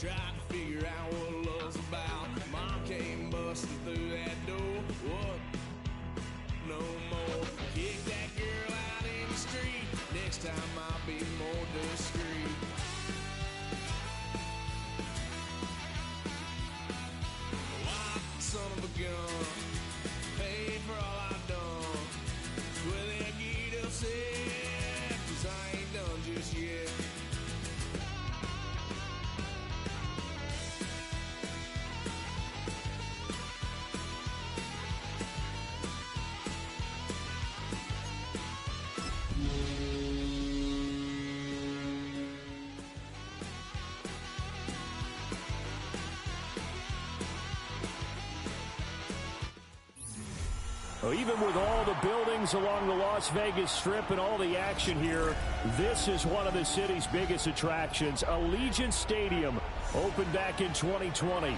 Trying to figure out what love's about. Mom came busting through that door. What? No more. Kick that girl out in the street. Next time I'll be more discreet. Lock, son of a gun. Pay for all I've done. Well, that get upset, 'cause I ain't done just yet. Even with all the buildings along the Las Vegas Strip and all the action here, this is one of the city's biggest attractions. Allegiant Stadium opened back in 2020.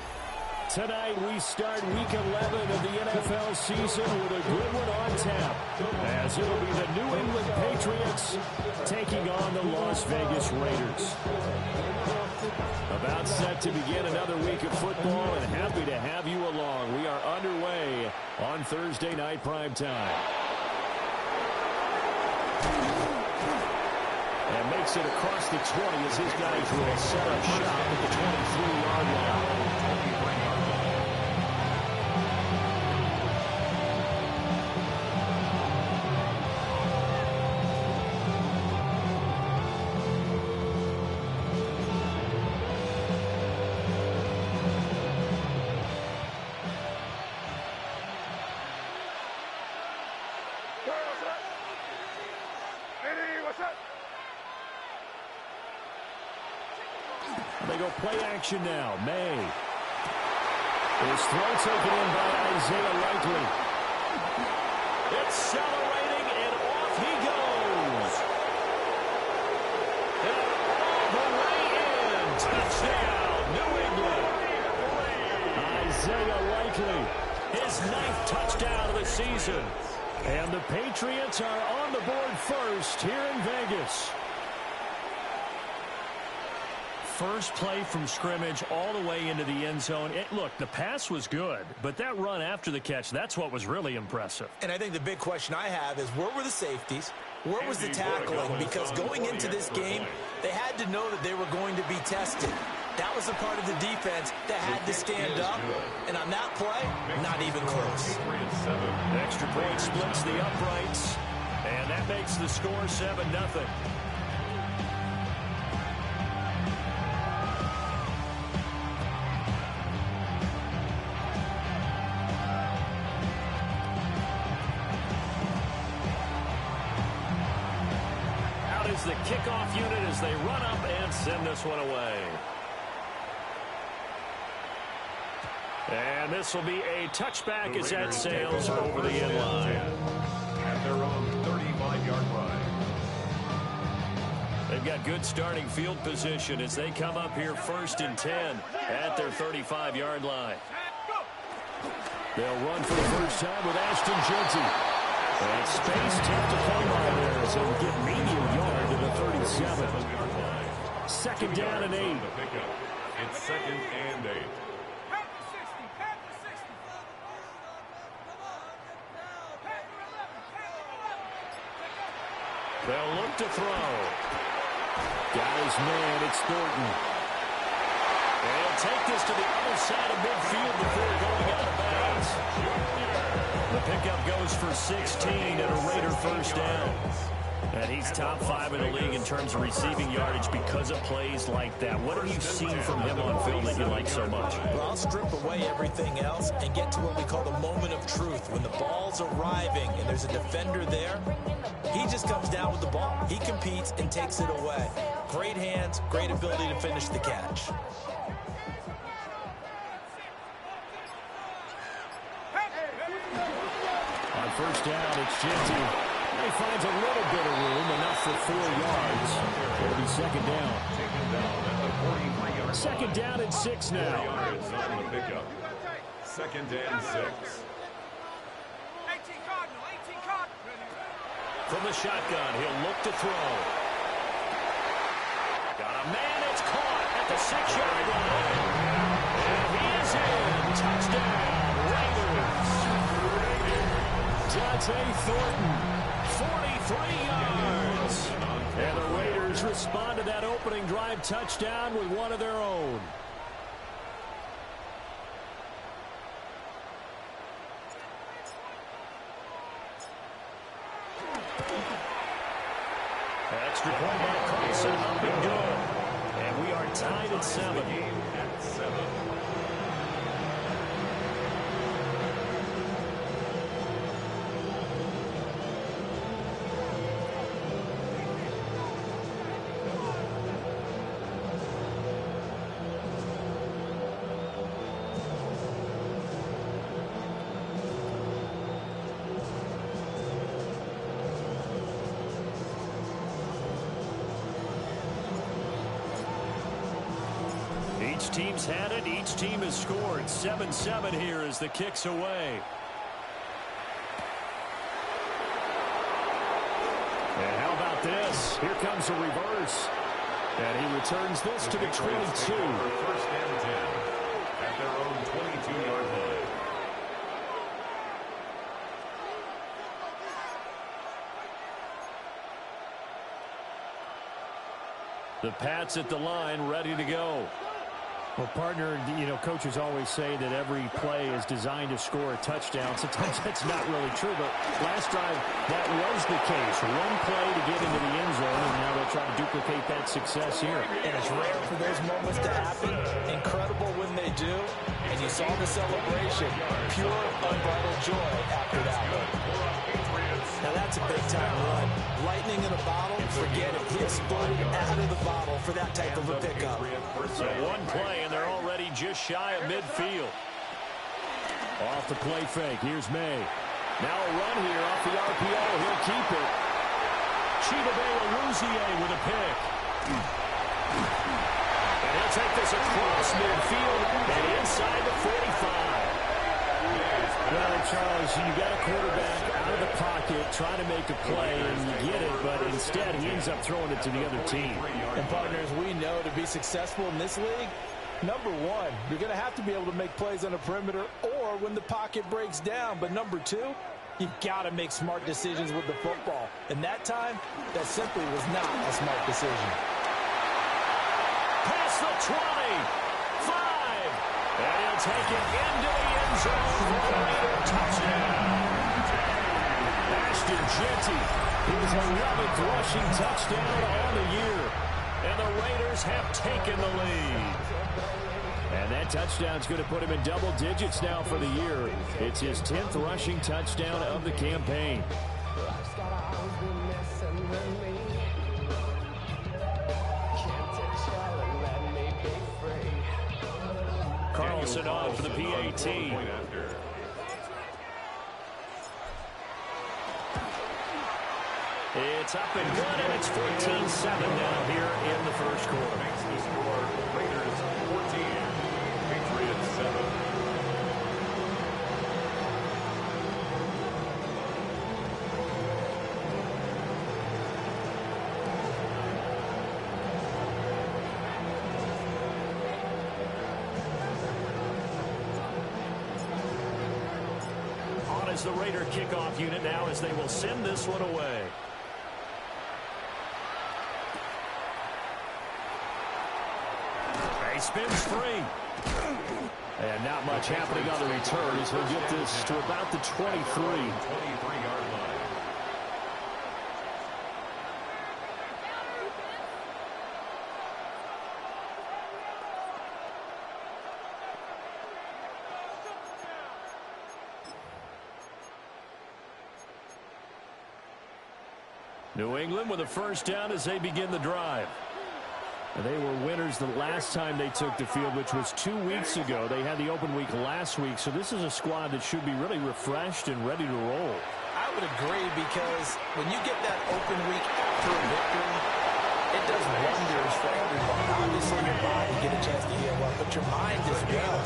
Tonight we start week 11 of the NFL season with a good one on tap, as it'll be the New England Patriots taking on the Las Vegas Raiders. About set to begin another week of football, and happy to have you along. We are underway on Thursday night primetime. And makes it across the 20 as his guys will set up shop at the 23-yard line. They go play action now. May. His throw taken in by Isaiah Likely. Accelerating, and off he goes. And all the way in. Touchdown, New England. Isaiah Likely, his 9th touchdown of the season. And the Patriots are on the board first here in Vegas. First play from scrimmage all the way into the end zone. Look, the pass was good, but that run after the catch, that's what was really impressive. And I think the big question I have is, where were the safeties? Where was the tackling? Because going into this game, they had to know that they were going to be tested. That was the part of the defense that had to stand up. And on that play, not even close. Extra point splits the uprights, and that makes the score 7-0. The kickoff unit as they run up and send this one away. And this will be a touchback as that sails over the end line. At their own 35-yard line. They've got good starting field position as they come up here 1st and 10 at their 35-yard line. They'll run for the first time with Ashton Jeanty. And space tough to come by there as he'll get medium yard to the 37. 2nd down and 8. It's 2nd and 8. They'll look to throw. Got his man, it's Thornton. And he'll take this to the other side of midfield before going out of bounds. The pickup goes for 16 and a Raider first down. And he's top 5 in the league in terms of receiving yardage because of plays like that. What have you seen from him on film that you like so much? Well, I'll strip away everything else and get to what we call the moment of truth. When the ball's arriving and there's a defender there, he just comes down with the ball. He competes and takes it away. Great hands, great ability to finish the catch. On first down, it's Jeanty. He finds a little bit of room, enough for 4 yards. It'll be 2nd down. 2nd down and 6 now. 2nd and 6. From the shotgun, he'll look to throw. Got a man, it's caught at the the 6-yard line. And he is in. Touchdown, Raiders. Dante Thornton, 43 yards. And the Raiders respond to that opening drive touchdown with one of their own. Extra point by Carlson, up and good. And we are tied at 7. Each team's had it. Each team has scored. 7-7 here as the kick's away. And how about this? Here comes a reverse. And he returns this to the 22. First and 10 at their own 22-yard line. The Pats at the line, ready to go. Well, partner, you know, coaches always say that every play is designed to score a touchdown. Sometimes that's not really true, but last drive, that was the case. One play to get into the end zone, and now they'll try to duplicate that success here. And it's rare for those moments to happen. Incredible when they do. And you saw the celebration. Pure, unbridled joy after that one. Now that's a big-time run. Lightning in a bottle, forget it. He exploded out of the bottle for that type of a pickup. So one play, and they're already just shy of midfield. Off the play fake. Here's May. Now a run here off the RPO. He'll keep it. Chidobe with a pick. And he'll take this across midfield and inside the 45. Well, Charles, you got a quarterback out of the pocket trying to make a play, and you get it, but instead he ends up throwing it to the other team. And partners, we know to be successful in this league, number one, you're going to have to be able to make plays on the perimeter or when the pocket breaks down. But number two, you've got to make smart decisions with the football. And that time, that simply was not a smart decision. Past the 20. 5. And he'll take it into the end zone for a Raider touchdown. Ashton Jeanty, his 11th rushing touchdown on the year. And the Raiders have taken the lead. And that touchdown's going to put him in double digits now for the year. It's his 10th rushing touchdown of the campaign. Carlson on for the PAT. It's up and good, and it's 14-7 now here in the first quarter. Makes the score Raiders 14, Patriots 7. On is the Raider kickoff unit now as they will send this one away. He spins free. And not much happening on the return as he'll get this to about the 23. 23-yard line. New England with a first down as they begin the drive. They were winners the last time they took the field, which was 2 weeks ago. They had the open week last week, so this is a squad that should be really refreshed and ready to roll. I would agree, because when you get that open week after a victory, it does wonders for everyone. Obviously, your body get a chance to heal up, but your mind as well.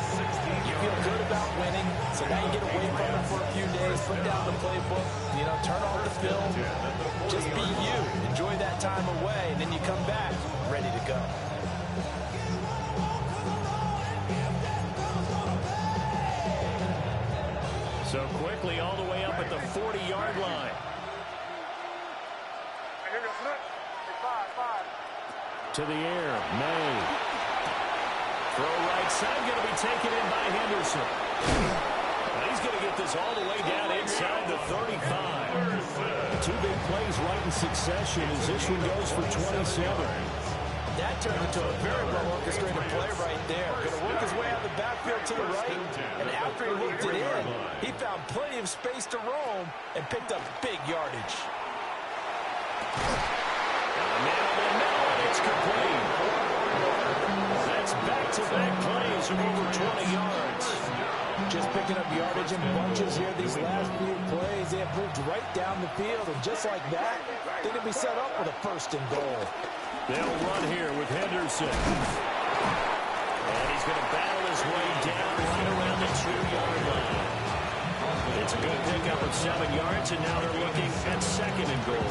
You feel good about winning, so now you get away from it for a few days, put down the playbook, you know, turn off the film, just be you. Enjoy that time away, and then you come back ready to go. So quickly all the way up at the 40-yard line. To the air, May. Throw right side, going to be taken in by Henderson. He's going to get this all the way down inside the 35. Two big plays right in succession as this one goes for 27. That turned into a very well-orchestrated play right there. Going to work his way out of the backfield to the right, and after he looked it in, he found plenty of space to roam and picked up big yardage. It's complete. That's back-to-back plays of over 20 yards. Just picking up yardage in bunches here these last few plays. They have moved right down the field, and just like that, they're going to be set up with a first and goal. They'll run here with Henderson. And he's going to battle his way down right around the 2-yard line. It's a good pickup of 7 yards, and now they're looking at second and goal.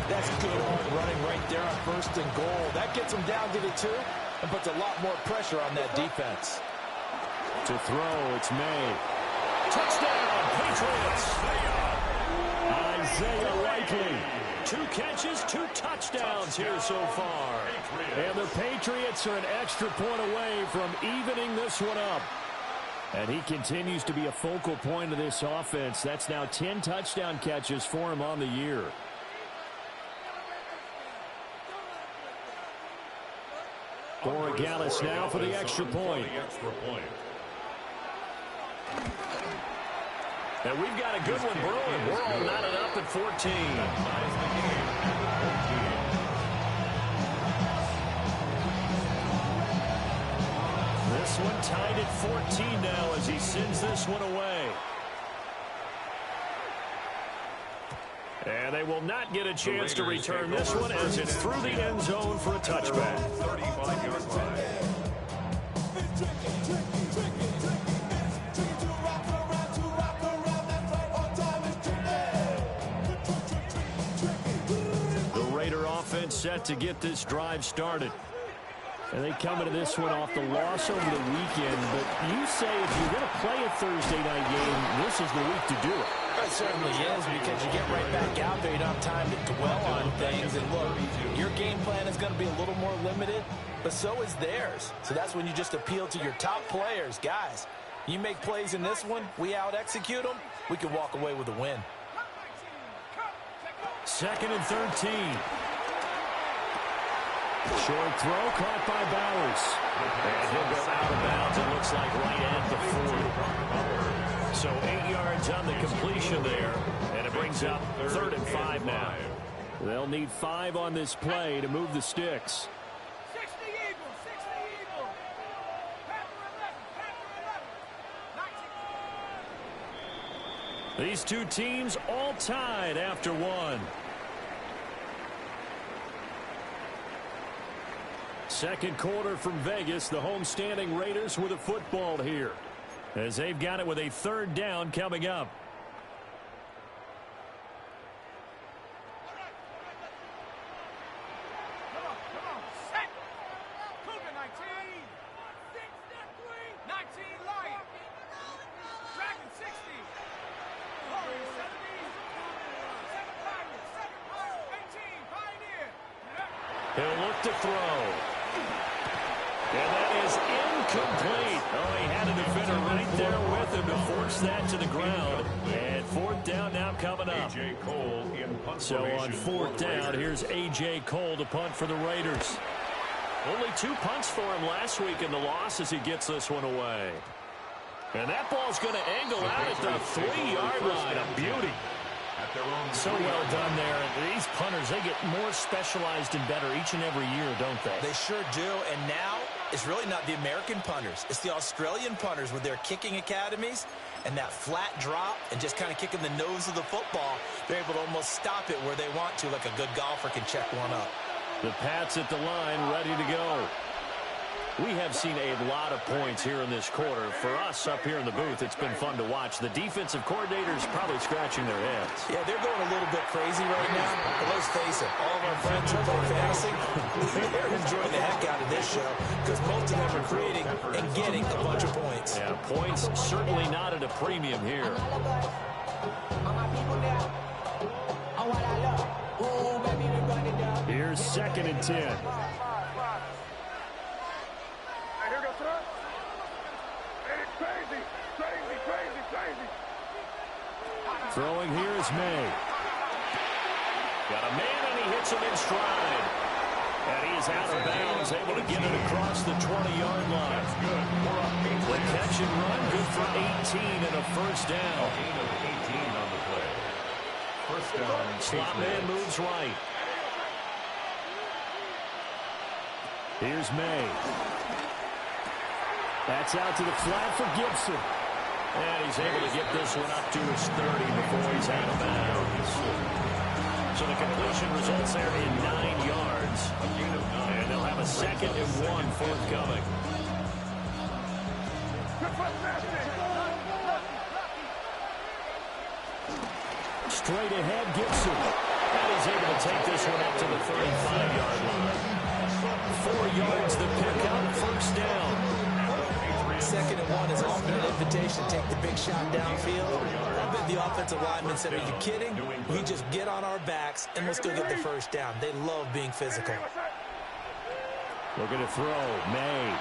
That's good hard running right there on first and goal. That gets them down to the 2 and puts a lot more pressure on that defense. To throw, it's May. Touchdown, Patriots! Isaiah Likely. 2 catches, 2 touchdowns here so far. And the Patriots are an extra point away from evening this one up. And he continues to be a focal point of this offense. That's now 10 touchdown catches for him on the year. Borregales now for the extra point. And we've got a good one brewing. We're all knotted up at 14. This one tied at 14 now as he sends this one away. And they will not get a chance to return this one as it's through the end zone for a touchback. 35-yard line. Set to get this drive started. And they come into this one off the loss over the weekend. But you say if you're going to play a Thursday night game, this is the week to do it. It certainly is, because you get right back out there. You don't have time to dwell on things. And look, your game plan is going to be a little more limited, but so is theirs. So that's when you just appeal to your top players. Guys, you make plays in this one, we out-execute them, we can walk away with a win. 2nd and 13. Short throw caught by Bowers. And he'll go out of bounds, it looks like, right at the 40. So 8 yards on the completion there, and it brings up 3rd and 5 now. They'll need 5 on this play to move the sticks. 60 Eagles, 60 Eagles. Panther 11, Panther 11. These two teams all tied after one. Second quarter from Vegas. The homestanding Raiders with a football here, as they've got it with a 3rd down coming up. Come on, set. Cougar 19. 19 Lion. Dragon 60. Warriors 70. 7 Pirates. 18 Pioneer. He'll look to throw. And that is incomplete. Oh, he had a defender right there with him to force that to the ground. And 4th down now coming up. A.J. Cole in punt So on formation 4th down, here's A.J. Cole to punt for the Raiders. Only 2 punts for him last week in the loss as he gets this one away. And that ball's going to angle out at the 3-yard line. A beauty. So well done there. These punters, they get more specialized and better each and every year, don't they? They sure do. And now it's really not the American punters. It's the Australian punters with their kicking academies and that flat drop and just kind of kicking the nose of the football. They're able to almost stop it where they want to, like a good golfer can check one up. The Pats at the line, ready to go. We have seen a lot of points here in this quarter. For us up here in the booth, it's been fun to watch. The defensive coordinators probably scratching their heads. Yeah, they're going a little bit crazy right now. But let's face it, all of our friends who play fantasy, they're enjoying the heck out of this show because most of them are creating and getting a bunch of points. Yeah, points certainly not at a premium here. Here's 2nd and 10. Throwing here is May. Got a man, and he hits him in stride. And he is out of bounds, able to get it across the 20-yard line. That's good. The catch and run, good for 18 and a first down. Gain of 18 on the play. First down. Slot man moves right. Here's May. That's out to the flat for Gibson. And he's able to get this one up to his 30 before he's out of bounds. So the completion results there in 9 yards. And they'll have a 2nd and 1 forthcoming. Straight ahead, Gibson. And he's able to take this one up to the 35-yard line. 4 yards the pickup, first down. 2nd and 1 is often an invitation to take the big shot downfield. I bet the offensive lineman said, are you kidding? We just get on our backs and let's go get the first down. They love being physical. Looking to throw. May.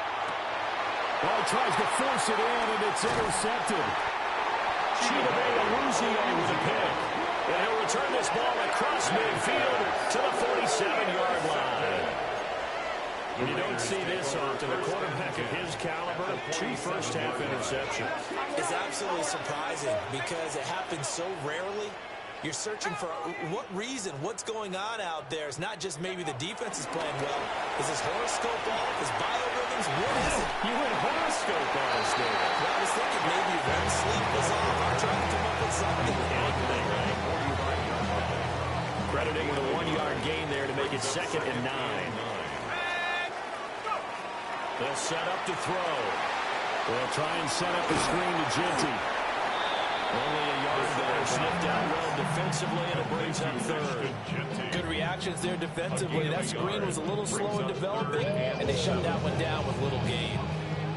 Oh, he tries to force it in, and it's intercepted. Chidobe Awuzie with a pick. And he'll return this ball across midfield to the 47-yard line. You don't see this often. A quarterback of his caliber, 2 first-half interceptions. It's absolutely surprising because it happens so rarely. You're searching for what reason, what's going on out there. It's not just maybe the defense is playing well. Is his horoscope off? Is biorhythms? What is it? You went horoscope on us, David. Well, I was thinking maybe REM sleep was off. I'm trying to come up with something. Anything, right? Crediting with a 1-yard gain there to make it 2nd and 9. They'll set up to throw. They'll try and set up the screen to Genty. Only a yard there. Sniffed out well defensively, and it brings up 3rd. Good reactions there defensively. That screen was a little slow in developing, and they shut that one down with little gain.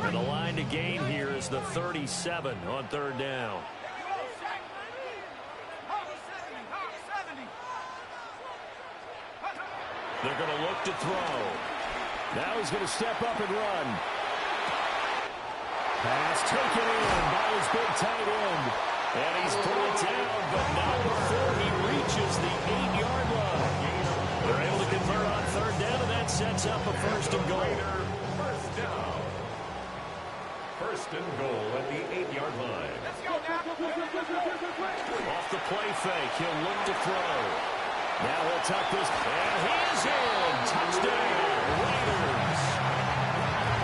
And the line to gain here is the 37 on 3rd down. They're going to look to throw. Now he's going to step up and run. Pass taken in by his big tight end. And he's pulled down, but not before he reaches the 8-yard line. They're able to convert on 3rd down, and that sets up a 1st and goal. First down. 1st and goal at the 8-yard line. Off the play fake, he'll look to throw. Now he'll tuck this. And he is in. Touchdown, Raiders.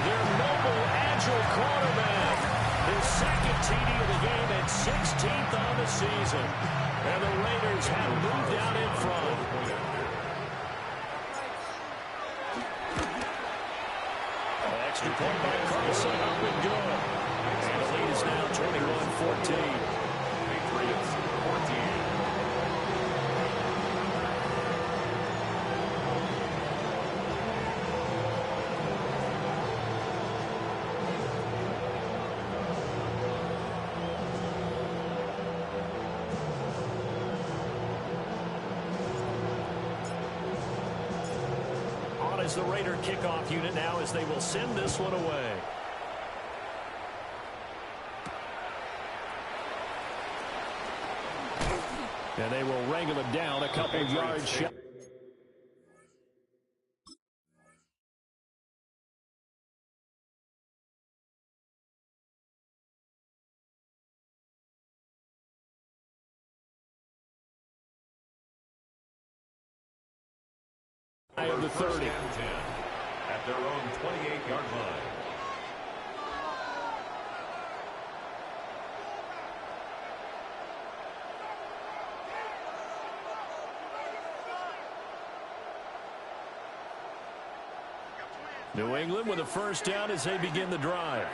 Their mobile, agile quarterback. His 2nd TD of the game and 16th on the season. And the Raiders have moved out in front. Extra point by Carlson, up and good. And the lead is now 21-14. Patriots 14. Is the Raider kickoff unit now as they will send this one away. And they will wrangle him down a couple yards shy. Of the 30. At their own 28-yard line. New England with a first down as they begin the drive.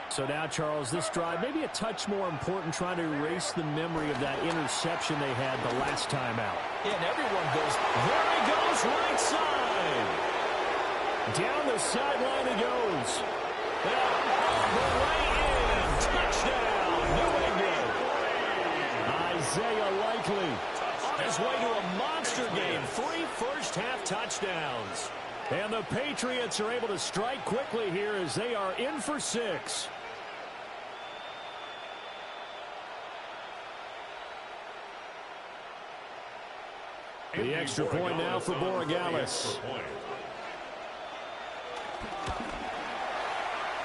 So now, Charles, this drive maybe a touch more important, trying to erase the memory of that interception they had the last time out. Yeah, and everyone goes, there he goes, right side. Down the sideline he goes. And all the way in. Touchdown, New England. Isaiah Likely on his way to a monster game. 3 first-half touchdowns. And the Patriots are able to strike quickly here as they are in for 6. The extra point now for Borregales.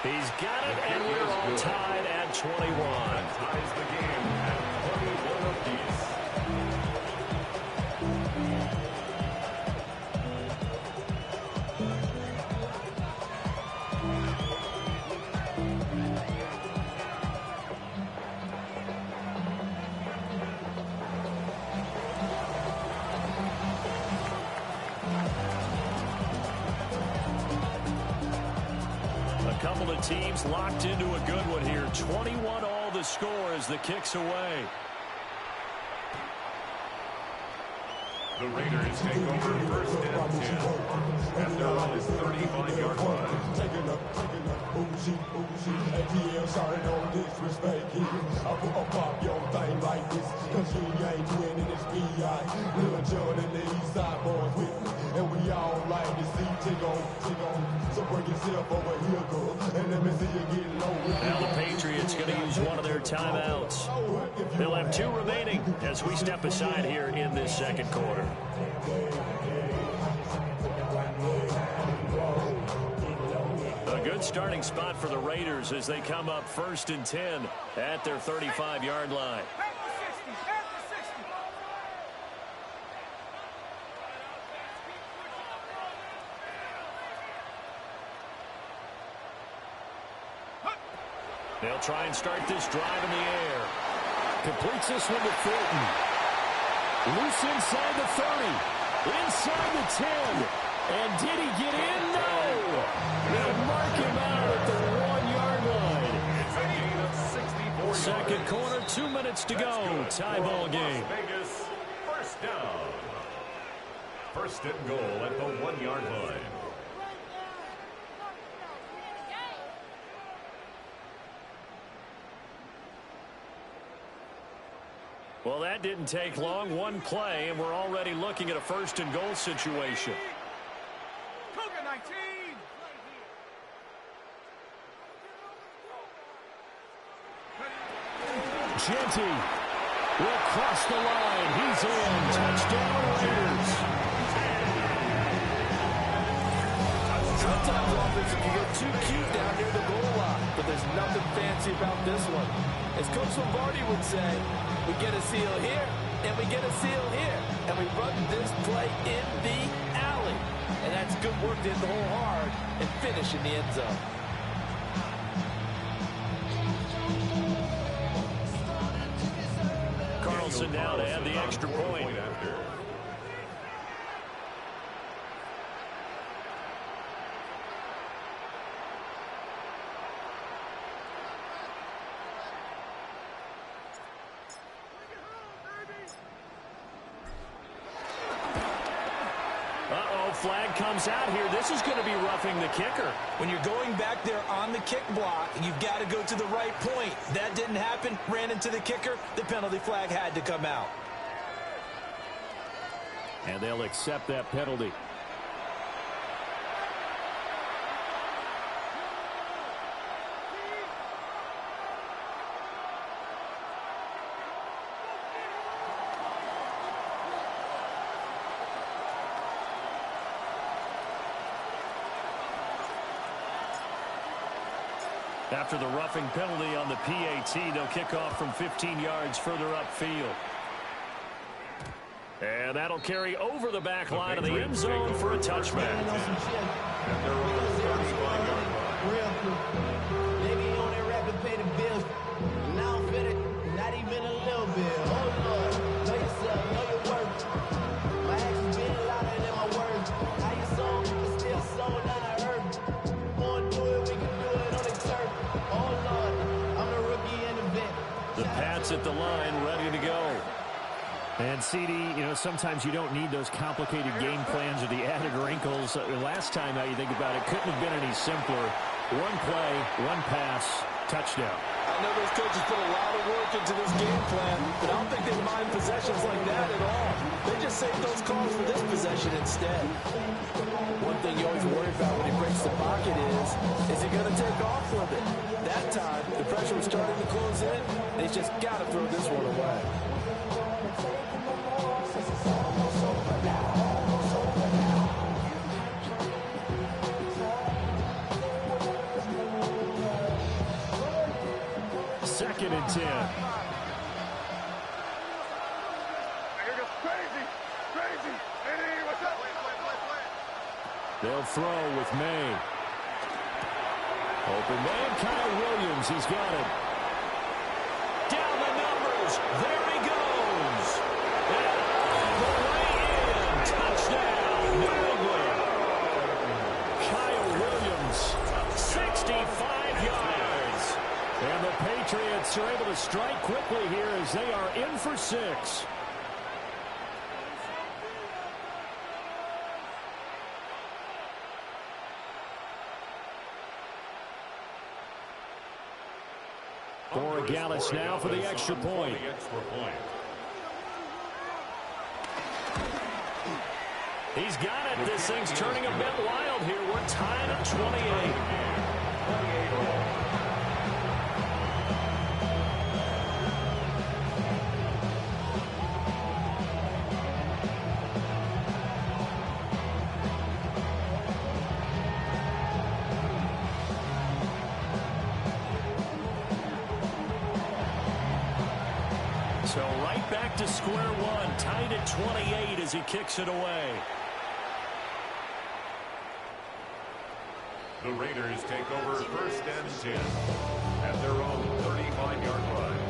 He's got it, and we're all tied at 21. Ties the game at 21 apiece. Couple of teams locked into a good one here. 21 all the score as the kick's away. The Raiders take over first and 10. And they're on his 35-yard line. Taking up, bougie, ATL started on disrespect here. I pop your thing like this, cause you ain't winning this B.I. Lil John and the East Side boys with me, and we all like to see tick on. So break yourself over here, girl, and let me see you get low. Now the Patriots going to use one of their timeouts. They'll have 2 remaining as we step aside here in this second quarter. A good starting spot for the Raiders as they come up first and 10 at their 35-yard line. They'll try and start this drive in the air. Completes this one to Fulton. Loose inside the 30. Inside the 10. And did he get in? No. They'll mark him out at the 1-yard line. Second quarter, 2 minutes to go. Tie ball game. Las Vegas, first down. First and goal at the 1-yard line. Well, that didn't take long. One play, and we're already looking at a first and goal situation. Cougar 19. Genty will cross the line. He's in. Touchdown, Raiders. sometimes offenses can get too cute down near the goal line, but there's nothing fancy about this one. As Coach Lombardi would say, we get a seal here, and we get a seal here, and we run this play in the alley. And that's good work to hit the hole hard and finish in the end zone. Carlson now to add the extra point. Flag comes out here. This is going to be roughing the kicker. When you're going back there on the kick block, you've got to go to the right point. That didn't happen. Ran into the kicker. The penalty flag had to come out. And they'll accept that penalty. After the roughing penalty on the PAT, they'll kick off from 15 yards further upfield. And that'll carry over the back line of the end zone for a touchback. And they're on the 35-yard line. Maybe on that rapid pay the bills. Now I'm fitted, not even a little bit. Oh Lord, know yourself, know your worth. My actions been louder than my words. How you sold, but still sold out. spats at the line, ready to go. And CD, sometimes you don't need those complicated game plans or the added wrinkles. Last time, now you think about it, couldn't have been any simpler. One play, one pass, touchdown. I know those coaches put a lot of work into this game plan, but I don't think they mind possessions like that at all. They just save those calls for this possession instead. One thing you always worry about when he breaks the pocket is he going to take off with it? That time, the pressure was starting to close in, and he's just got to throw this one away. Second and 10. Here goes crazy. Hey, what's up? They'll throw with May. Open man, Kyle Williams. He's got it. Down the numbers. There he goes. And all the way in. Touchdown, New England. Kyle Williams, 65 yards. And the Patriots are able to strike quickly here as they are in for 6. Borregales now for the extra point. He's got it. This thing's turning a bit wild here. We're tied at 28. So right back to square one, tied at 28 as he kicks it away. The Raiders take over first and 10 at their own 35-yard line.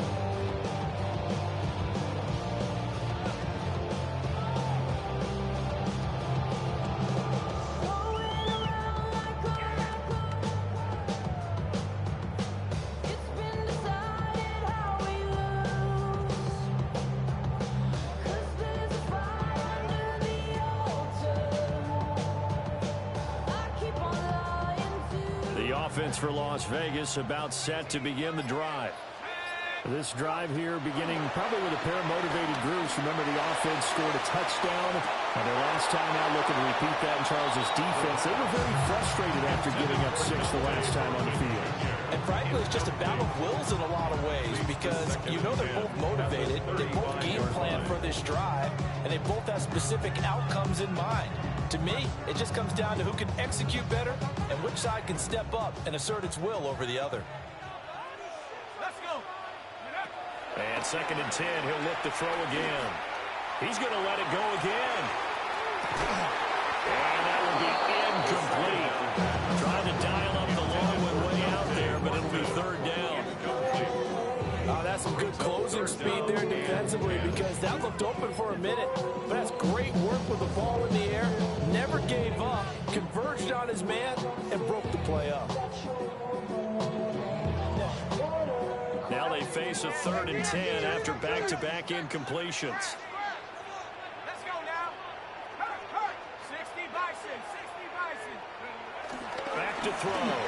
Offense for Las Vegas about set to begin the drive. This drive here beginning probably with a pair of motivated groups. Remember, the offense scored a touchdown. And their last time out looking to repeat that in Charles's defense. They were very frustrated after giving up 6 the last time on the field. And frankly, it's just a battle of wills in a lot of ways because they're both motivated. They both game plan for this drive, and they both have specific outcomes in mind. To me, it just comes down to who can execute better and which side can step up and assert its will over the other. Let's go. And second and 10, he'll look to throw again. He's going to let it go again. And that will be incomplete. Trying to dial up the long one way out there, but it'll be third down. That's some good closing speed there defensively because that looked open for a minute. But that's great work with the ball in the air. Never gave up, converged on his man, and broke the play up. Now they face a third and 10 after back-to-back incompletions. Let's go now. 60 Bison. Back to throw.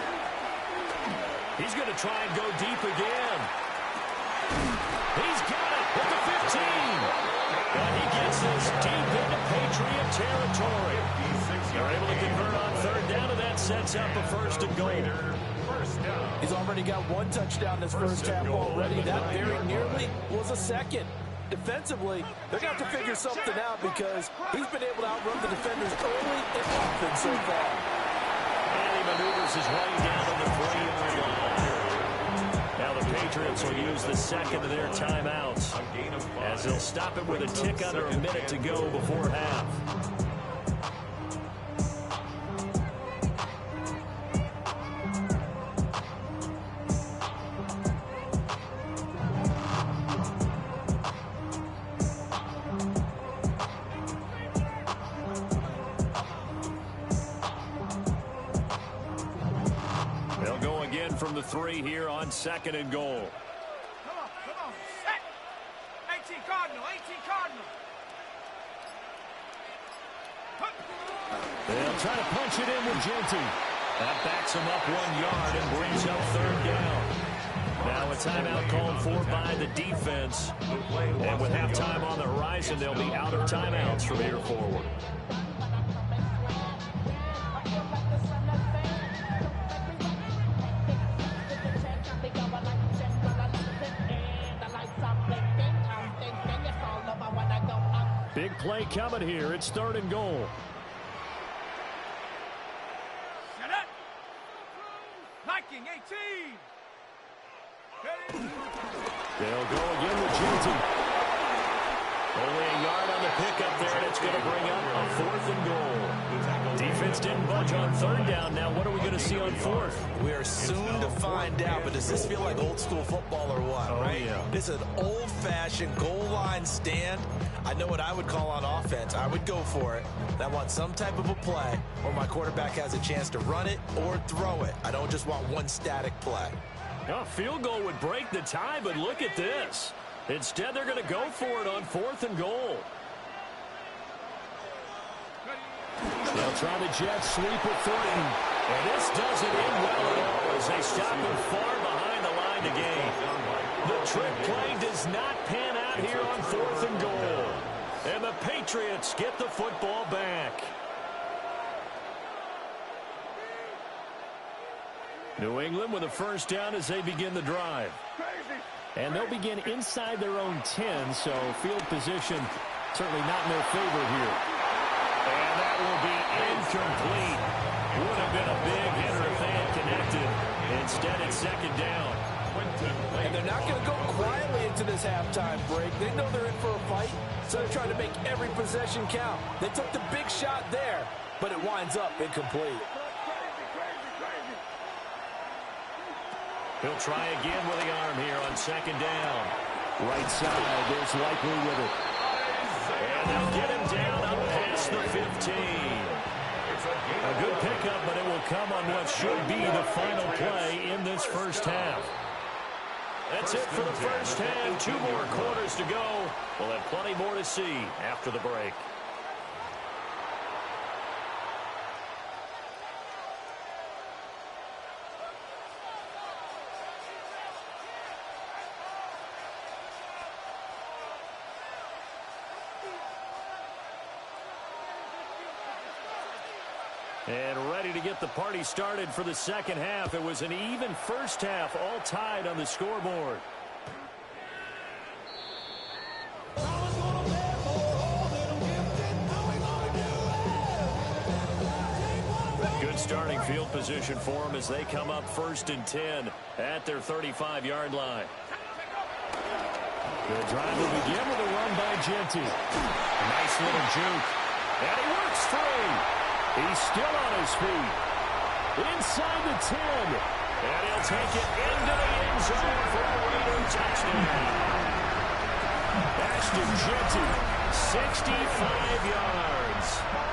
He's going to try and go deep again. He's got it at the 15. And he gets this deep into Patriot territory. They're able to convert on third down, and that sets up a first and goal. He's already got one touchdown this first half already. That very nearly was a second. Defensively, they're going to have to figure something out because he's been able to outrun the defenders early and often so far. And he maneuvers his way down to the 3-yard line. Now the Patriots will use the second of their timeouts as they'll stop it with a tick under a minute to go before half. They'll go again from the 3 here on second and goal. Come on. Set. Cardinal. They'll try to punch it in with Genty. That backs him up 1 yard and brings up third down. Now a timeout called for by the defense. And with halftime on the horizon, they'll be out of timeouts from here forward. Big play coming here. It's 3rd and goal. Shut up. Liking 18. They'll go again with Genty. Only a yard on the pickup there, and it's going to bring up a 4th and goal. Defense didn't budge on 3rd down. Now what are we going to see on 4th? We are soon to find out, but does this feel like old school football or what? Oh, right? yeah. This is an old-fashioned goal line stand. I know what I would call on offense. I would go for it. I want some type of a play where my quarterback has a chance to run it or throw it. I don't just want one static play. A field goal would break the tie, but look at this. Instead, they're going to go for it on 4th and goal. They'll try the jet sweep with Thornton. And this doesn't end well at all as they stop him far behind the line to gain. The trick play does not pan out here on 4th and goal. And the Patriots get the football back. New England with a first down as they begin the drive. And they'll begin inside their own 10, so field position certainly not in their favor here. And that will be incomplete. Would have been a big hitter if they had connected. Instead, it's 2nd down. And they're not going to go quietly into this halftime break. They know they're in for a fight, so they're trying to make every possession count. They took the big shot there, but it winds up incomplete. He'll try again with the arm here on 2nd down. Right side, there's Likely with it. And they'll get him down up past the 15. A good pickup, but it will come on what should be the final play in this first half. That's it for the first half. 2 more quarters to go. We'll have plenty more to see after the break. And ready to get the party started for the second half. It was an even first half, all tied on the scoreboard. Good starting field position for them as they come up 1st and 10 at their 35-yard line. The drive will begin with a run by Genty. Nice little juke. And he works free. He's still on his feet. Inside the 10. And he'll take it into the end zone for a Raider touchdown. Ashton Genty, 65 yards.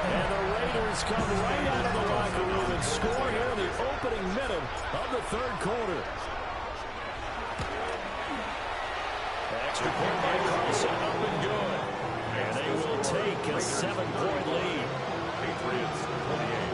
And the Raiders come right out of the locker room and score here in the opening minute of the 3rd quarter. Extra point by Carlson, up and good. And they will take a 7-point lead. Patriots 28.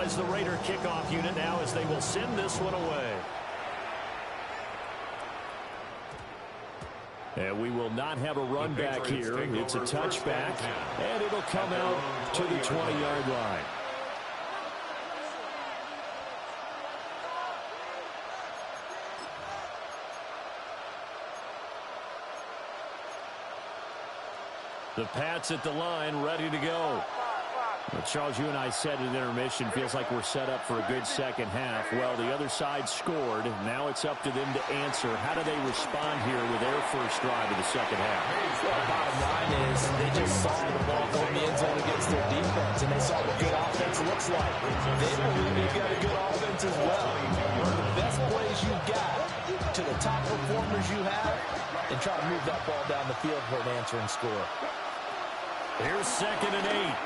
Is the Raider kickoff unit now as they will send this one away. And we will not have a run back here. It's a touchback, and it'll come out to the 20-yard line. The Pats at the line, ready to go. Well, Charles, you and I said at intermission, feels like we're set up for a good second half. Well, the other side scored. Now it's up to them to answer. How do they respond here with their first drive of the second half? Well, bottom line is they just saw the ball go in the end zone against their defense. They believe they've got a good offense as well. One of the best plays you've got to the top performers you have, and try to move that ball down the field for an answering score. Here's 2nd and 8.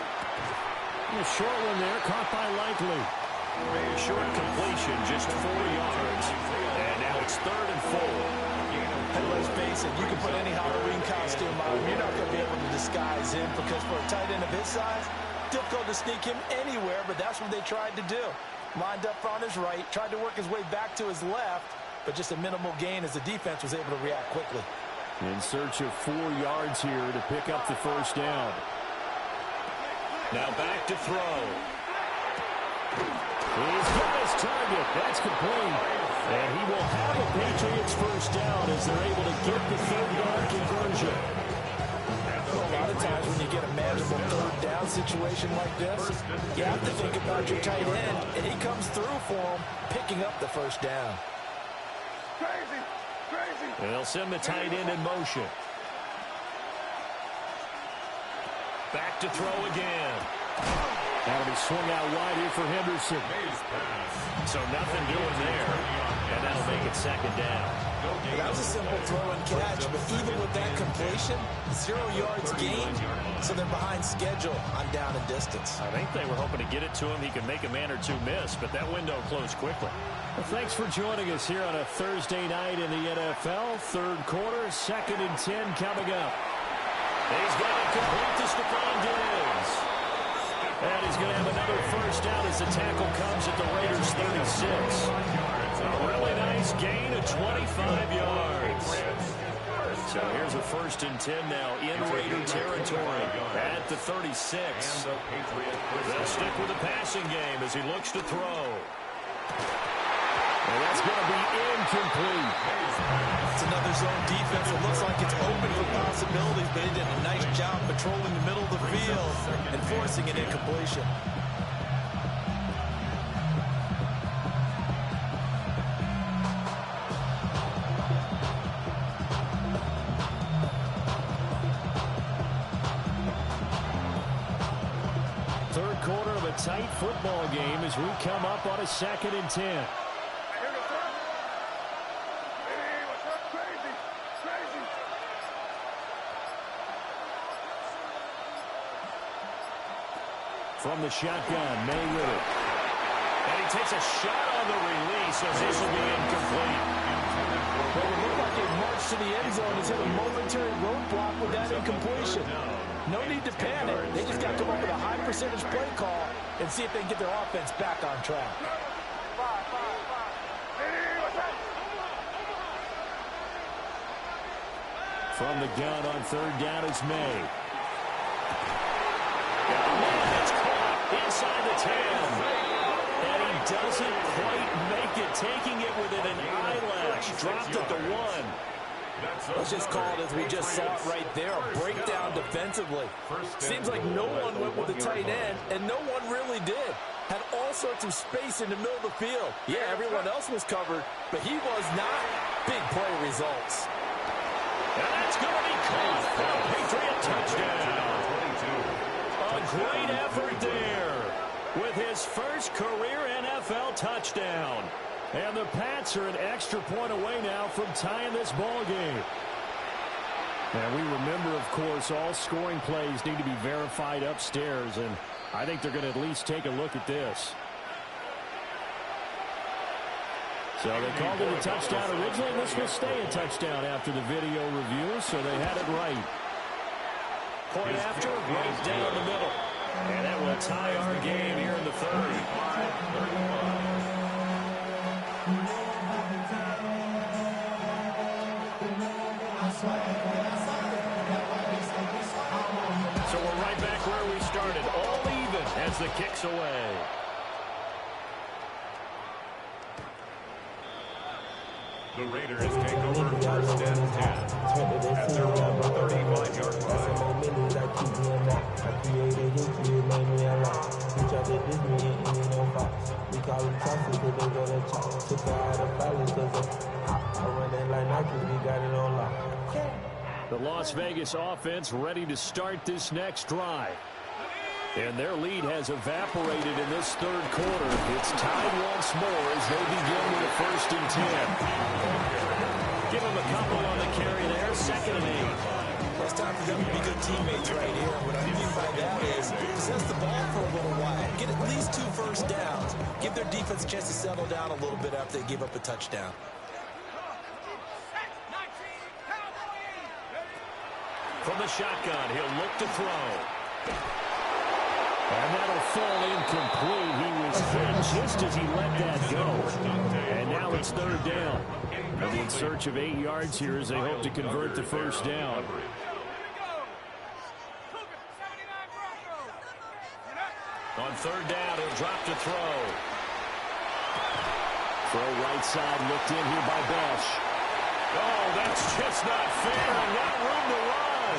A short one there, caught by Likely. A short completion, just 4 yards. And now it's 3rd and 4. And let's face it, you can put any Halloween costume on him. You're not going to be able to disguise him because for a tight end of his size, difficult to sneak him anywhere, but that's what they tried to do. Lined up on his right, tried to work his way back to his left, but just a minimal gain as the defense was able to react quickly. In search of 4 yards here to pick up the first down. Now back to throw. He's got his target. That's complete. And he will have a Patriots first down as they're able to get the 3rd-down conversion. A lot of times when you get a manageable 3rd down situation like this, you have to think about your tight end, and he comes through for him, picking up the first down. And they'll send the tight end in motion. Back to throw again. That'll be swung out wide here for Henderson. So nothing doing there. And that'll make it 2nd down. That was a simple throw and catch, but even with that completion, 0 yards gained, so they're behind schedule on down and distance. I think they were hoping to get it to him. He could make a man or two miss, but that window closed quickly. Well, thanks for joining us here on a Thursday night in the NFL. 3rd quarter, 2nd and 10 coming up. He's got it complete to Stephon Diggs. And he's going to have another first down as the tackle comes at the Raiders' 36. A really nice gain of 25 yards. So here's a 1st and 10 now in Raider territory at the 36. They'll stick with the passing game as he looks to throw. And that's going to be incomplete. It's another zone defense. It looks like it's open for possibilities, but he did a nice job patrolling the middle of the field and forcing an incompletion. Third quarter of a tight football game as we come up on a 2nd and 10. From the shotgun, May with it. And he takes a shot on the release as this will be incomplete. Well, it looked like a march to the end zone has hit a momentary roadblock with that incompletion. No need to panic. They just got to come up with a high percentage play call and see if they can get their offense back on track. From the gun on 3rd down is May. That's caught inside the 10. And he doesn't quite make it, taking it within an eyelash. Dropped at the 1. Let's just call it as we just saw it right there, a breakdown defensively. Seems like no one went with the tight end, and no one really did. Had all sorts of space in the middle of the field. Yeah, everyone else was covered, but he was not. Big play results. And that's going to be caught for a Patriot touchdown. A great effort there with his first career NFL touchdown. And the Pats are an extra point away now from tying this ball game. And we remember, of course, all scoring plays need to be verified upstairs, and I think they're going to at least take a look at this. So they called it a touchdown originally. This will stay a touchdown after the video review, so they had it right. Point after, right down the middle. And that will tie our game here in the 3rd. So we're right back where we started, all even as the kick's away. The Raiders take over 1st and 10 at their own 35-yard line. The Las Vegas offense ready to start this next drive. And their lead has evaporated in this third quarter. It's tied once more as they begin with a 1st and 10. Give them a couple on the carry there, 2nd and 8. Well, it's time for them to be good teammates right here. What I mean by that is possess the ball for a little while. Get at least 2 first downs. Give their defense a chance to settle down a little bit after they give up a touchdown. From the shotgun, he'll look to throw. And that'll fall incomplete. He was hit just as he let that go. And now it's 3rd down. They'll be in search of 8 yards here as they hope to convert the 1st down. On 3rd down, he'll drop to throw. Throw right side looked in here by Besh. Oh, that's just not fair and not room to run.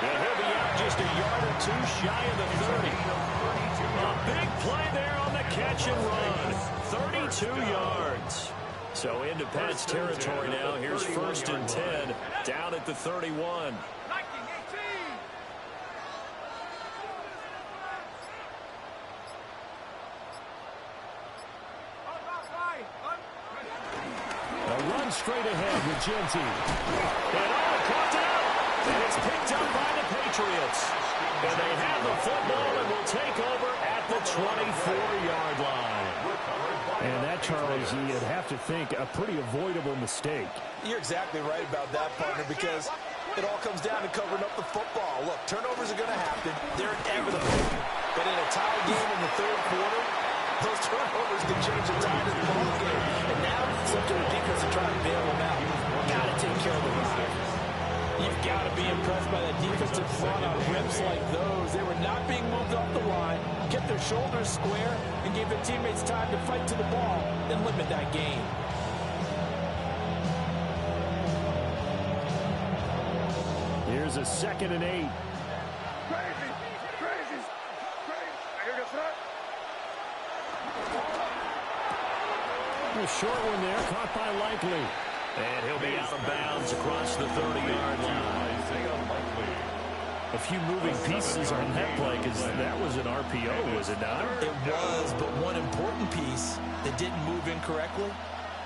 And he'll be out just a yard or 2 shy of the 30. A big play there on the catch and run. 32 yards. So into Pat's territory now. Here's 1st and 10 down at the 31. A run straight ahead with Genty. And caught out. And it's picked up by the Patriots. And they have the football and will take over at the 24-yard line. And that, Charles, you'd have to think a pretty avoidable mistake. You're exactly right about that, partner, because it all comes down to covering up the football. Look, turnovers are going to happen. They're inevitable. But in a tie game in the 3rd quarter, those turnovers can change the tide of the ball game. And now it's up to the defense to try and bail them out. Got to take care of the run. You've got to be impressed by that defensive front on rips like those. They were not being moved off the line, kept their shoulders square, and gave their teammates time to fight to the ball and limit that gain. Here's a 2nd and 8. Crazy. A short one there, caught by Likely. And he'll be out of bounds across the 30-yard line. A few moving pieces on that play because that was an RPO, was it not? It was, but one important piece that didn't move incorrectly,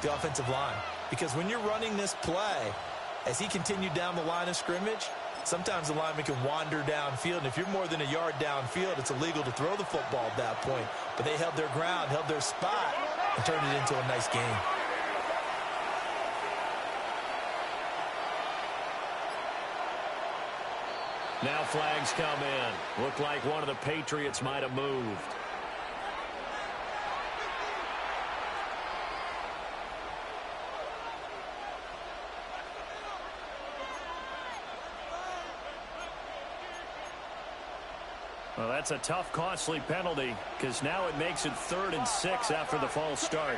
the offensive line. Because when you're running this play, as he continued down the line of scrimmage, sometimes the lineman can wander downfield. And if you're more than a yard downfield, it's illegal to throw the football at that point. But they held their ground, held their spot, and turned it into a nice game. Now flags come in. Looked like one of the Patriots might have moved. Well, that's a tough, costly penalty because now it makes it 3rd and 6 after the false start.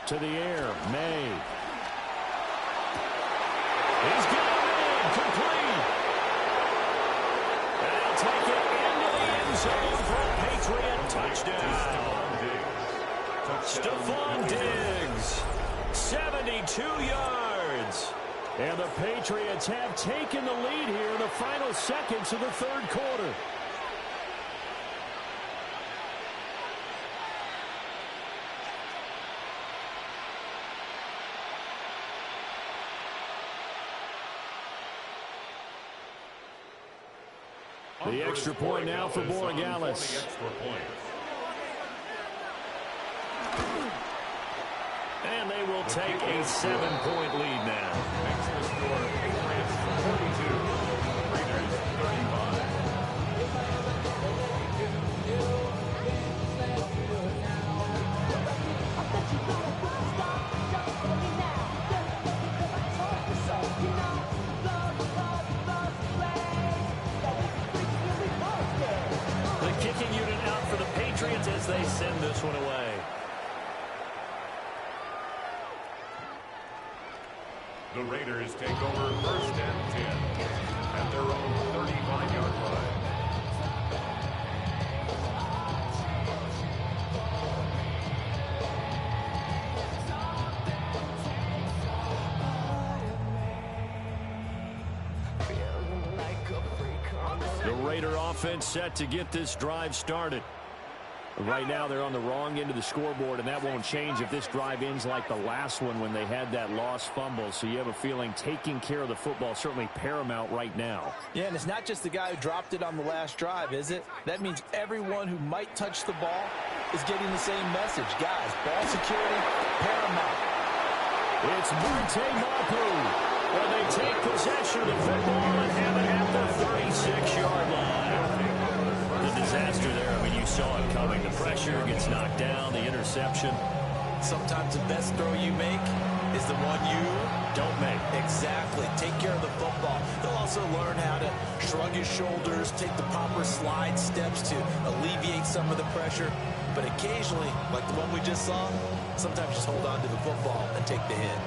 To the air, May. He's got it complete. And he'll take it into the end zone for a Patriot touchdown. Stephon Diggs, 72 yards. And the Patriots have taken the lead here in the final seconds of the 3rd quarter. The extra point now for Borregales. And they will take a 7-point lead now. Makes the score Patriots 42, Raiders 35. The kicking unit out for the Patriots as they send this one away. The Raiders take over 1st and 10 at their own 35-yard line. Raider offense set to get this drive started. Right now they're on the wrong end of the scoreboard, and that won't change if this drive ends like the last one when they had that lost fumble. So you have a feeling taking care of the football is certainly paramount right now. Yeah, and it's not just the guy who dropped it on the last drive, is it? That means everyone who might touch the ball is getting the same message. Guys, ball security, paramount. It's Monte Mapu, where they take possession of the football and have it at the 36-yard line. The disaster there, I mean, you saw it coming. The pressure gets knocked down, the interception. Sometimes the best throw you make is the one you don't make. Exactly. Take care of the football. He'll also learn how to shrug his shoulders, take the proper slide steps to alleviate some of the pressure. But occasionally, like the one we just saw, sometimes just hold on to the football and take the hit.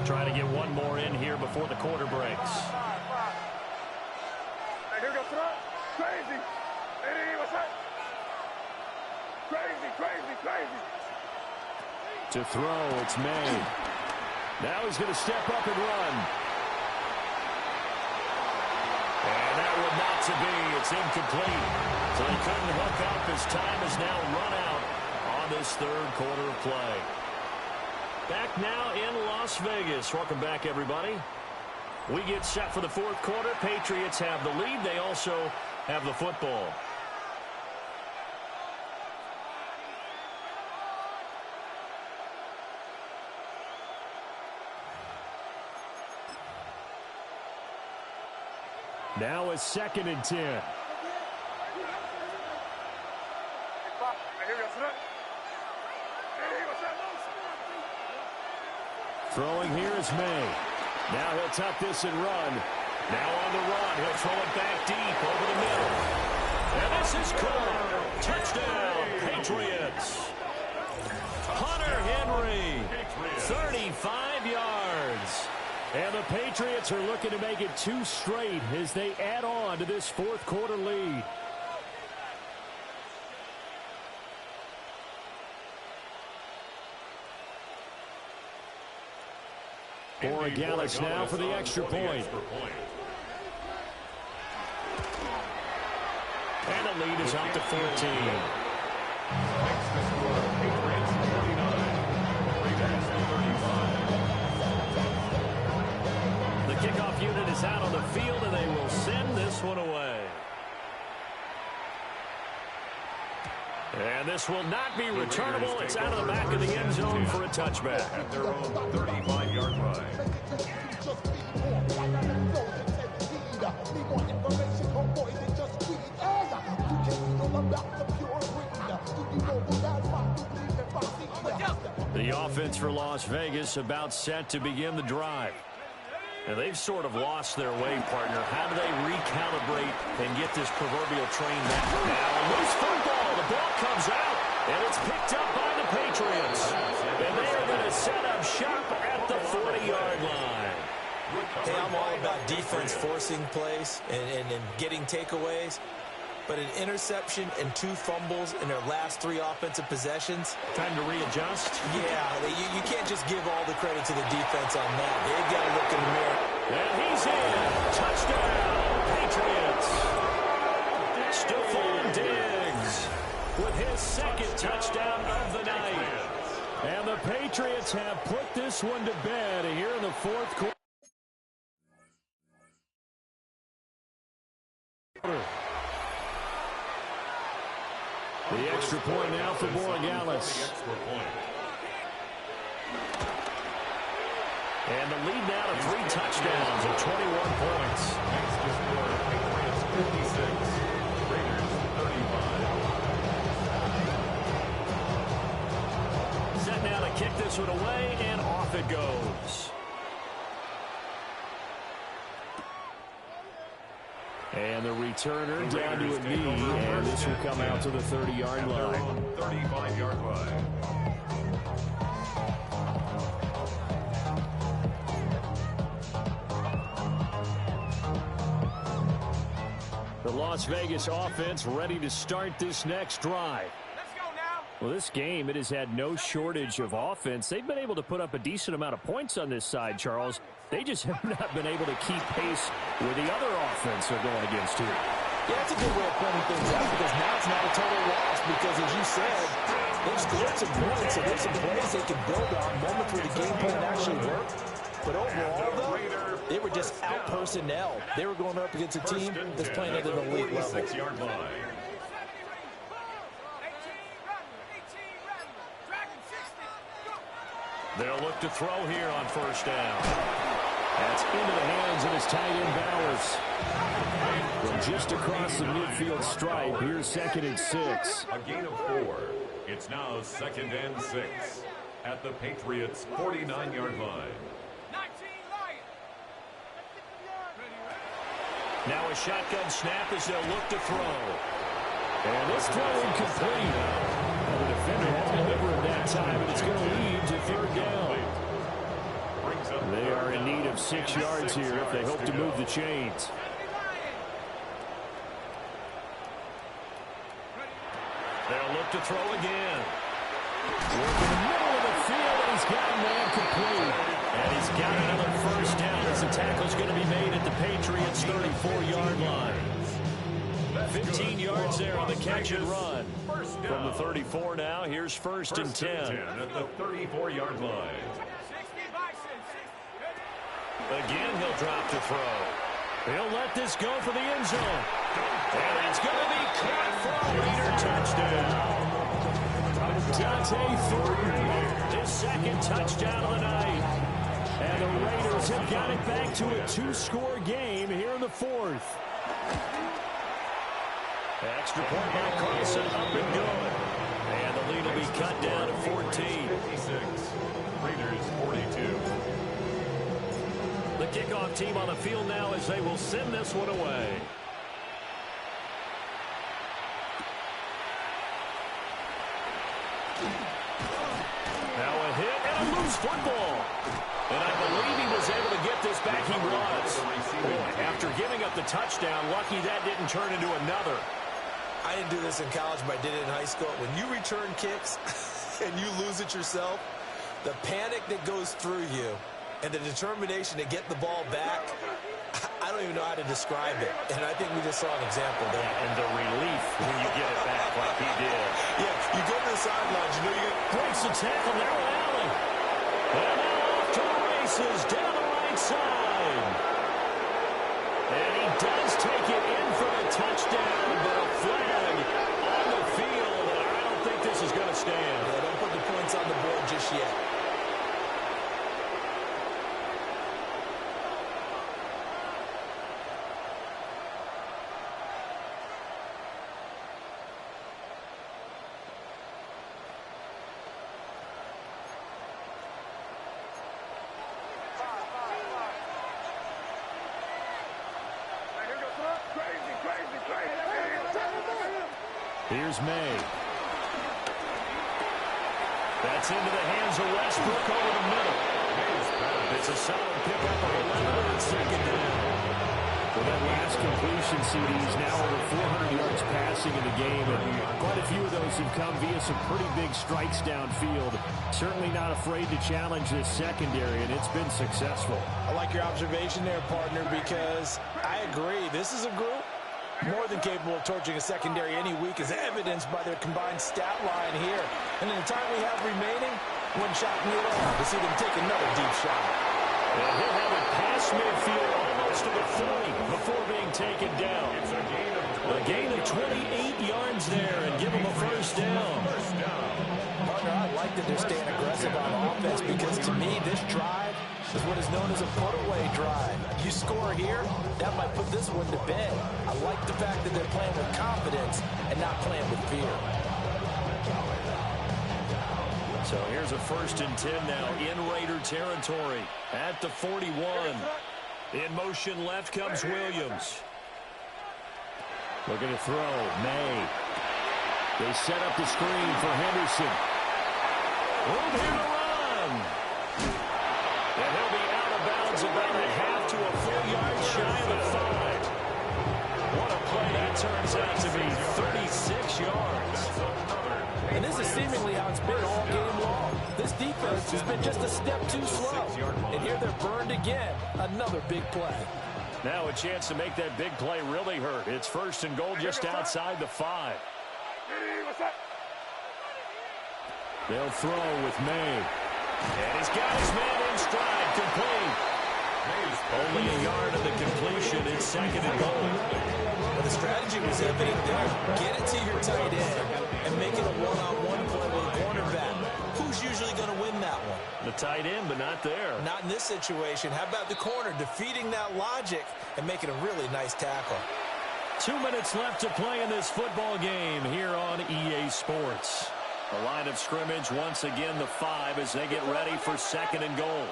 Try to get one more in here before the quarter breaks. Hey, here goes throw. Crazy. Hey, what's that? Crazy, crazy, crazy. To throw, it's made. Now he's going to step up and run. And that would not to be. It's incomplete. So he couldn't hook up. His time is now run out on this third quarter of play. Back now in Las Vegas. Welcome back, everybody. We get set for the fourth quarter. Patriots have the lead. They also have the football. Now it's 2nd and 10. Throwing here is May. Now he'll tuck this and run. Now on the run. He'll throw it back deep over the middle. And this is caught. Touchdown, Patriots. Hunter Henry, 35 yards. And the Patriots are looking to make it 2 straight as they add on to this fourth quarter lead. Borregales now for the extra point. And the lead is up to 14. Next to score, Patriots 49, Ravens 35. The kickoff unit is out on the field, and they will send this one away. And this will not be returnable. It's out of the back of the end zone for a touchback. At their own 35-yard line. The offense for Las Vegas about set to begin the drive. And they've sort of lost their way, partner. How do they recalibrate and get this proverbial train back? Now, loose football. The ball comes out, and it's picked up by the Patriots. And they are going to set up shop at the 40-yard line. Hey, I'm all about defense forcing plays and getting takeaways. But an interception and 2 fumbles in their last 3 offensive possessions. Time to readjust. Yeah, you can't just give all the credit to the defense on that. They've got to look in the mirror. And he's in. Touchdown, Patriots. Stephon Diggs with his 2nd touchdown of the night. And the Patriots have put this one to bed here in the fourth quarter. The extra point now for Borregales. And the lead now to 3 touchdowns and 21 points. Next to score, Patriots 56, Raiders 35. Set now to kick this one away, and off it goes. And the returner down to a knee, and this will come out to the 30-yard line. 35-yard line. The Las Vegas offense ready to start this next drive. Let's go now. Well, this game, it has had no shortage of offense. They've been able to put up a decent amount of points on this side, Charles. They just have not been able to keep pace with the other offense they're going against here. Yeah, that's a good way of pointing things out because now it's not a total loss because, as you said, they've scored some points, so there's some plays they can build on, moments where the game plan actually worked. But overall, though, they were just out personnel. They were going up against a team that's playing at an elite level. They'll look to throw here on first down. That's into the hands of his tight end, Bowers. From just across the midfield stripe, here's 2nd and 6. A gain of 4. It's now 2nd and 6 at the Patriots' 49-yard line. Now a shotgun snap as they'll look to throw. And this throw incomplete. The defender won't deliver it that time, and it's going to lead to 3rd down. They are in need of 6 yards here if they hope to move the chains. They'll look to throw again. Work in the middle of the field, and he's got a man complete. And he's got another first down as the tackle's going to be made at the Patriots' 34-yard line. 15 yards there on the catch and run. From the 34 now, here's 1st and 10. At the 34-yard line. Again, he'll drop to throw. He'll let this go for the end zone. And it's going to be caught for a Raider touchdown. Dante Thornton, his 2nd touchdown of the night. And the Raiders have got it back to a 2-score game here in the 4th. Extra point by Carlson, up and good. And the lead will be cut down to 14. 56. Raiders 42. The kickoff team on the field now as they will send this one away. Now a hit and a loose football. And I believe he was able to get this back. He was. Boy, after giving up the touchdown, lucky that didn't turn into another. I didn't do this in college, but I did it in high school. When you return kicks and you lose it yourself, the panic that goes through you and the determination to get the ball back, I don't even know how to describe it. And I think we just saw an example there. And the relief when you get it back like he did. Yeah, you go to the sidelines, you know you get... Breaks the tackle, narrow alley. And now off to the races down the right side. And he does take it in for the touchdown, but a flag on the field, and I don't think this is going to stand. Yeah, don't put the points on the board just yet. Here's May. That's into the hands of Westbrook over the middle. It's a solid pickup of 11 and 2nd down. For that last completion, CD, he's now over 400 yards passing in the game, and quite a few of those have come via some pretty big strikes downfield. Certainly not afraid to challenge this secondary, and it's been successful. I like your observation there, partner, because I agree. This is a group more than capable of torching a secondary any week, as evidenced by their combined stat line here. And in the time we have remaining, one shot near to see them take another deep shot. And he'll have it past midfield almost to the 40 before being taken down. It's a gain of 28 yards there and give him a first down. Partner, I like that they're staying aggressive on offense because to me, this drive is what is known as a put-away drive. You score here, that might put this one to bed. I like the fact that they're playing with confidence and not playing with fear. So here's a 1st and 10 now in Raider territory at the 41. In motion left comes Williams. Looking to throw. May. They set up the screen for Henderson. Room here to run. And he'll be out of bounds about a half to a full yard shy of the 5. What a play that turns out to be, 36 yards. And this is seemingly how it's been all game long. This defense defense has been just a step too slow. And here they're burned again. Another big play. Now a chance to make that big play really hurt. It's 1st and goal just outside the 5. They'll throw with May. And he's got his man in stride, complete. Only a yard of the completion. It's 2nd and goal. Well, the strategy was evident there. Get it to your tight end and make it a one-on-one play with a cornerback. Who's usually going to win that one? The tight end, but not there. Not in this situation. How about the corner defeating that logic and making a really nice tackle? 2 minutes left to play in this football game here on EA Sports. The line of scrimmage once again the 5 as they get ready for 2nd and goal.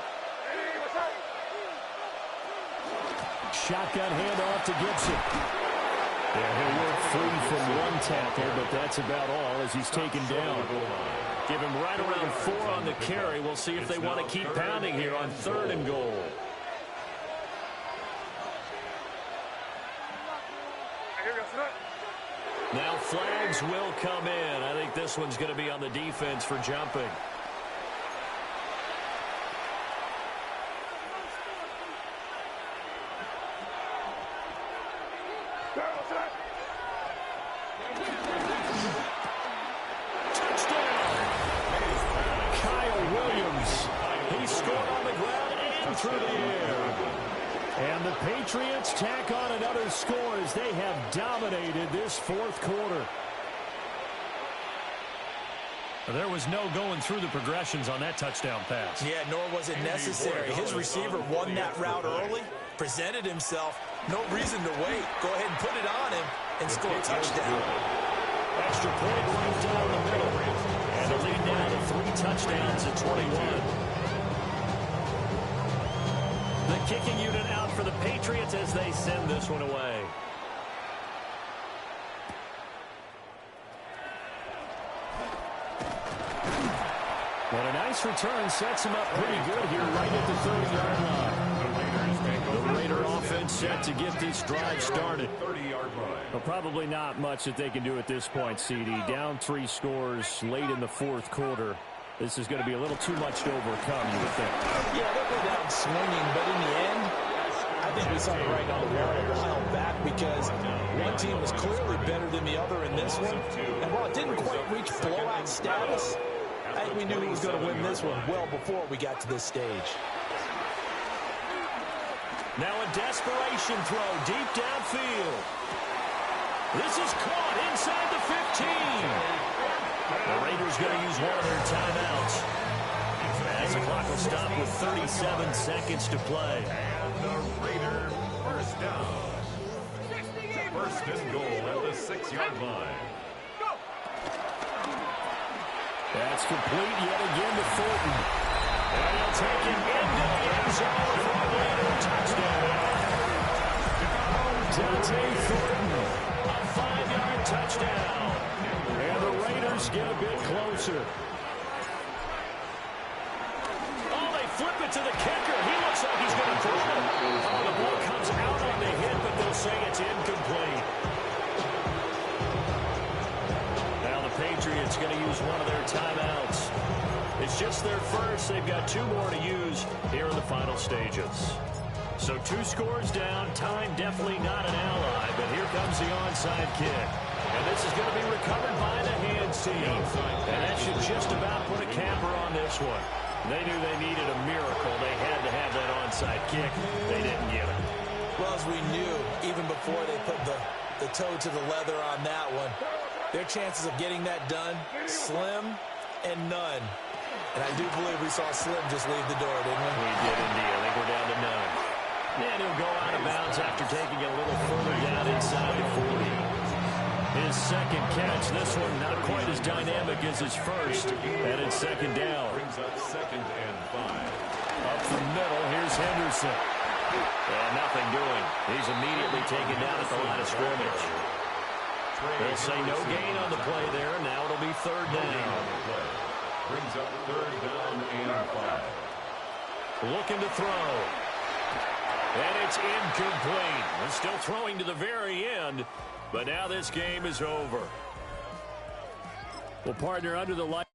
Shotgun handoff to Gibson. Yeah, he'll work free from one tackle, but that's about all as he's taken down. Give him right around 4 on the carry. We'll see if they want to keep pounding here on 3rd and goal. Now flags will come in. I think this one's going to be on the defense for jumping. Touchdown! Kyle Williams. He scored on the ground and through the air. And the Patriots tack on another score as they have dominated this 4th quarter. There was no going through the progressions on that touchdown pass. Yeah, nor was it necessary. His receiver won that route early, presented himself. No reason to wait. Go ahead and put it on him and score a touchdown. Extra point right down the middle. And the lead now to 3 touchdowns at 21. The kicking unit out for the Patriots as they send this one away. But a nice return sets him up pretty good here right at the 30-yard line. The Raider offense set to get this drive started. Well, probably not much that they can do at this point, CD. Down 3 scores late in the 4th quarter. This is going to be a little too much to overcome, you would think. Yeah, they'll go down swinging, but in the end, I think we saw the right on the wall a while back because one team was clearly better than the other in this one. And while it didn't quite reach blowout status, I think we knew he was going to win this one well before we got to this stage. Now a desperation throw deep downfield. This is caught inside the 15. The Raiders going to use one of their timeouts. As the clock will stop with 37 seconds to play. And the Raiders first down. 1st and goal at the 6-yard line. That's complete yet again to Thornton. And he'll take it into the end zone for a Raider touchdown. Dante Thornton, a 5-yard touchdown. And the Raiders get a bit closer. Oh, they flip it to the kicker. He looks like he's going to throw it. Oh, the ball comes out on the hit, but they'll say it's incomplete. Now the Patriots going to use one of their timeouts. It's just their first. They've got 2 more to use here in the final stages. So 2 scores down. Time definitely not an ally, but here comes the onside kick. And this is going to be recovered by the hands team. And that should just about put a capper on this one. They knew they needed a miracle. They had to have that onside kick. They didn't get it. Well, as we knew, even before they put the toe to the leather on that one, their chances of getting that done, slim and none. And I do believe we saw Slim just leave the door, didn't we? We did indeed. I think we're down to none. And he'll go out of bounds after taking it a little further down inside the 40. His second catch, this one not quite as dynamic as his first, and it's 2nd down. Brings up 2nd and 5. Up the middle, here's Henderson. And nothing doing. He's immediately taken down at the line of scrimmage. They'll say no gain on the play there. Now it'll be 3rd down. Brings up 3rd down and 5. Looking to throw. And it's incomplete. They're still throwing to the very end. But now this game is over. Well, partner, under the light.